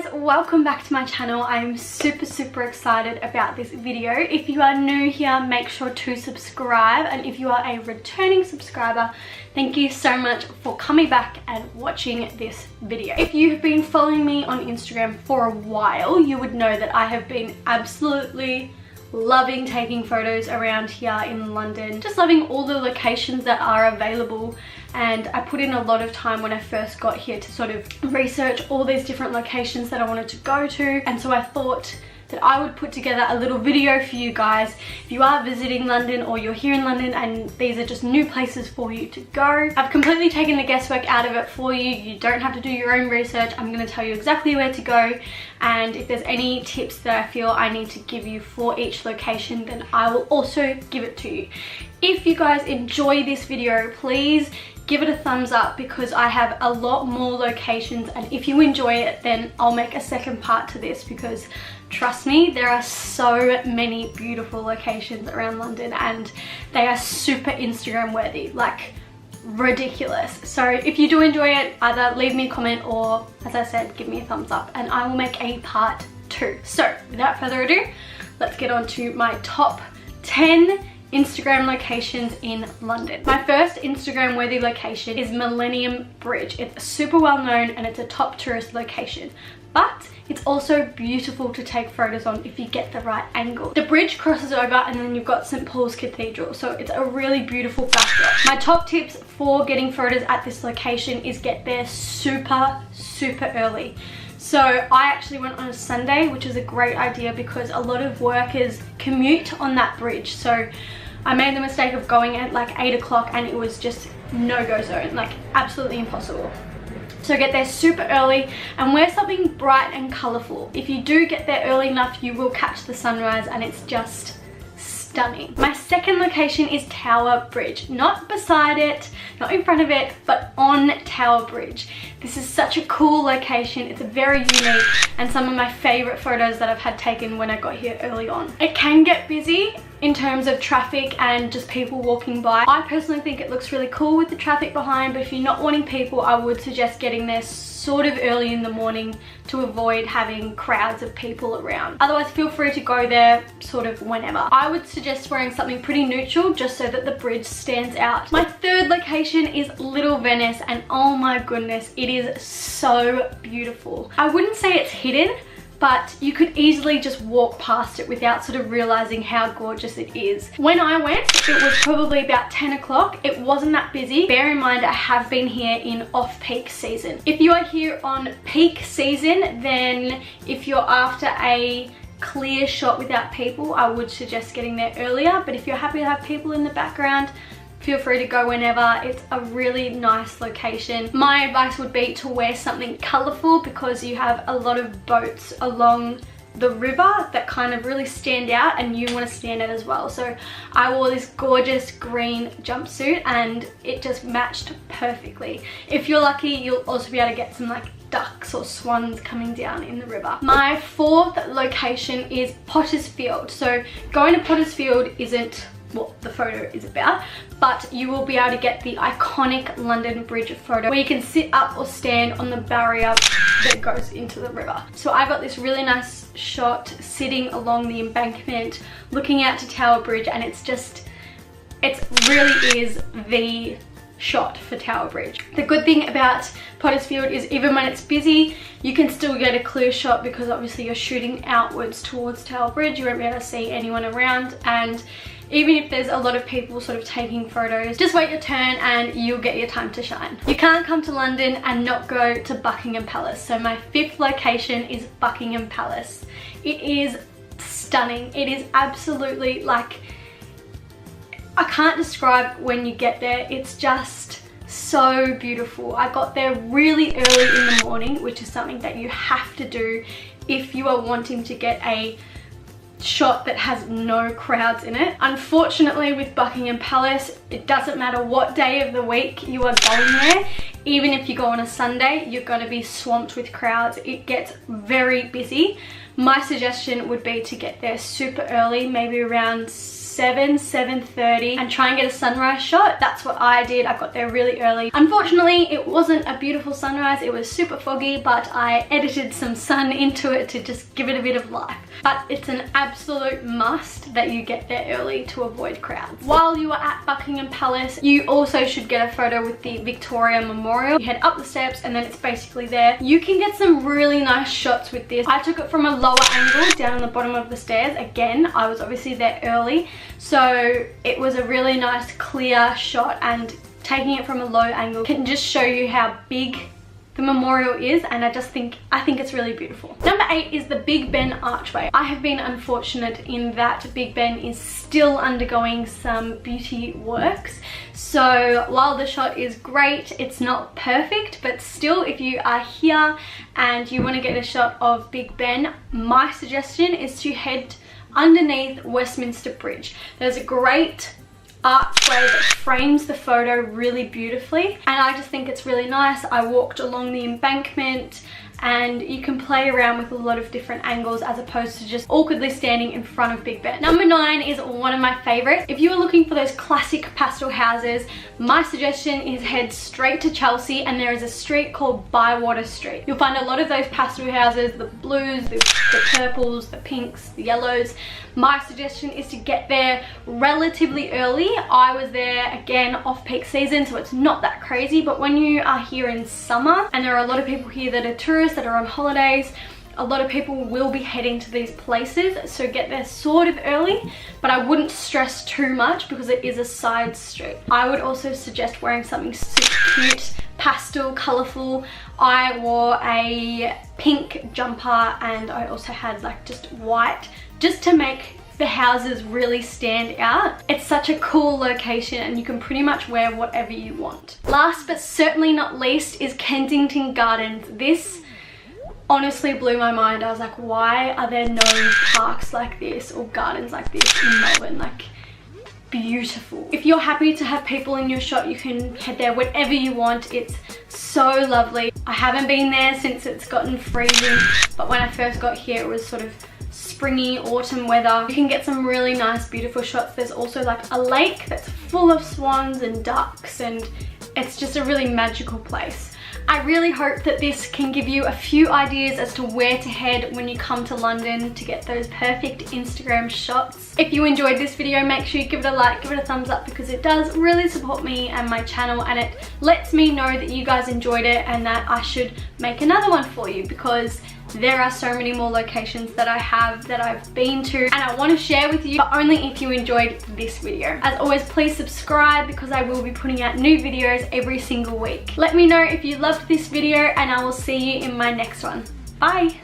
guys, welcome back to my channel. I'm super excited about this video. If you are new here, make sure to subscribe, and if you are a returning subscriber, thank you so much for coming back and watching this video. If you have been following me on Instagram for a while, you would know that I have been absolutely loving taking photos around here in London, just loving all the locations that are available. And I put in a lot of time when I first got here to sort of research all these different locations that I wanted to go to, and so I thought that I would put together a little video for you guys if you are visiting London or you're here in London and these are just new places for you to go. I've completely taken the guesswork out of it for you. You don't have to do your own research. I'm going to tell you exactly where to go, and if there's any tips that I feel I need to give you for each location, then I will also give it to you. If you guys enjoy this video, please give it a thumbs up, because I have a lot more locations, and if you enjoy it, then I'll make a second part to this, because trust me, there are so many beautiful locations around London and they are super Instagram worthy, like ridiculous. So if you do enjoy it, either leave me a comment or, as I said, give me a thumbs up and I will make a part 2. So without further ado, let's get on to my top 10 Instagram locations in London. My first Instagram worthy location is Millennium Bridge. It's super well known and it's a top tourist location, but it's also beautiful to take photos on if you get the right angle. The bridge crosses over and then you've got St. Paul's Cathedral, so it's a really beautiful backdrop. My top tips for getting photos at this location is get there super early. So I actually went on a Sunday, which is a great idea because a lot of workers commute on that bridge. So I made the mistake of going at like 8 o'clock and it was just no-go zone, like absolutely impossible. So get there super early and wear something bright and colourful. If you do get there early enough, you will catch the sunrise and it's just stunning. My second location is Tower Bridge. Not beside it, not in front of it, but on Tower Bridge. This is such a cool location. It's very unique and some of my favourite photos that I've had taken when I got here early on. It can get busy in terms of traffic and just people walking by. I personally think it looks really cool with the traffic behind, but if you're not wanting people, I would suggest getting there sort of early in the morning to avoid having crowds of people around. Otherwise, feel free to go there sort of whenever. I would suggest wearing something pretty neutral just so that the bridge stands out. My third location is Little Venice, and oh my goodness, it is so beautiful. I wouldn't say it's hidden, but you could easily just walk past it without sort of realizing how gorgeous it is. When I went, it was probably about 10 o'clock. It wasn't that busy. Bear in mind, I have been here in off-peak season. If you are here on peak season, then if you're after a clear shot without people, I would suggest getting there earlier. But if you're happy to have people in the background, feel free to go whenever. It's a really nice location. My advice would be to wear something colourful because you have a lot of boats along the river that kind of really stand out and you want to stand out as well. So I wore this gorgeous green jumpsuit and it just matched perfectly. If you're lucky, you'll also be able to get some like ducks or swans coming down in the river. My fourth location is Pottersfield. So going to Pottersfield isn't what the photo is about, but you will be able to get the iconic London Bridge photo where you can sit up or stand on the barrier that goes into the river. So I got this really nice shot sitting along the embankment looking out to Tower Bridge, and it's really is the shot for Tower Bridge. The good thing about Pottersfield is even when it's busy, you can still get a clear shot because obviously you're shooting outwards towards Tower Bridge. You won't be able to see anyone around, and even if there's a lot of people sort of taking photos, just wait your turn and you'll get your time to shine. You can't come to London and not go to Buckingham Palace. So my fifth location is Buckingham Palace. It is stunning. It is absolutely like, I can't describe when you get there. It's just so beautiful. I got there really early in the morning, which is something that you have to do if you are wanting to get a shot that has no crowds in it. Unfortunately, with Buckingham Palace, it doesn't matter what day of the week you are going there, even if you go on a Sunday, you're going to be swamped with crowds. It gets very busy. My suggestion would be to get there super early, maybe around 7:30, and try and get a sunrise shot. That's what I did. I got there really early. Unfortunately, it wasn't a beautiful sunrise. It was super foggy, but I edited some sun into it to just give it a bit of life. But it's an absolute must that you get there early to avoid crowds. While you are at Buckingham Palace, you also should get a photo with the Victoria Memorial. You head up the steps and then it's basically there. You can get some really nice shots with this. I took it from a lower angle down on the bottom of the stairs. Again, I was obviously there early, so it was a really nice clear shot, and taking it from a low angle can just show you how big the memorial is, and I think it's really beautiful. Number 8 is the Big Ben archway. I have been unfortunate in that Big Ben is still undergoing some beauty works. So while the shot is great, it's not perfect, but still, if you are here and you want to get a shot of Big Ben, my suggestion is to head underneath Westminster Bridge. There's a great archway that frames the photo really beautifully, and I just think it's really nice. I walked along the embankment, and you can play around with a lot of different angles as opposed to just awkwardly standing in front of Big Ben. Number 9 is one of my favorites. If you are looking for those classic pastel houses, my suggestion is head straight to Chelsea, and there is a street called Bywater Street. You'll find a lot of those pastel houses, the blues, the purples, the pinks, the yellows. My suggestion is to get there relatively early. I was there again off peak season, so it's not that crazy, but when you are here in summer, and there are a lot of people here that are tourists, that are on holidays, a lot of people will be heading to these places, so get there sort of early, but I wouldn't stress too much because it is a side street. I would also suggest wearing something super cute, pastel, colourful. I wore a pink jumper, and I also had like just white, just to make the houses really stand out. It's such a cool location, and you can pretty much wear whatever you want. Last but certainly not least is Kensington Gardens. This honestly blew my mind. I was like, why are there no parks like this or gardens like this in Melbourne? Like, beautiful. If you're happy to have people in your shot, you can head there whenever you want. It's so lovely. I haven't been there since it's gotten freezing, but when I first got here it was sort of springy autumn weather. You can get some really nice beautiful shots. There's also like a lake that's full of swans and ducks, and it's just a really magical place. I really hope that this can give you a few ideas as to where to head when you come to London to get those perfect Instagram shots. If you enjoyed this video, make sure you give it a like, give it a thumbs up, because it does really support me and my channel, and it lets me know that you guys enjoyed it and that I should make another one for you, because there are so many more locations that I have that I've been to and I want to share with you, but only if you enjoyed this video. As always, please subscribe because I will be putting out new videos every single week. Let me know if you loved this video, and I will see you in my next one. Bye!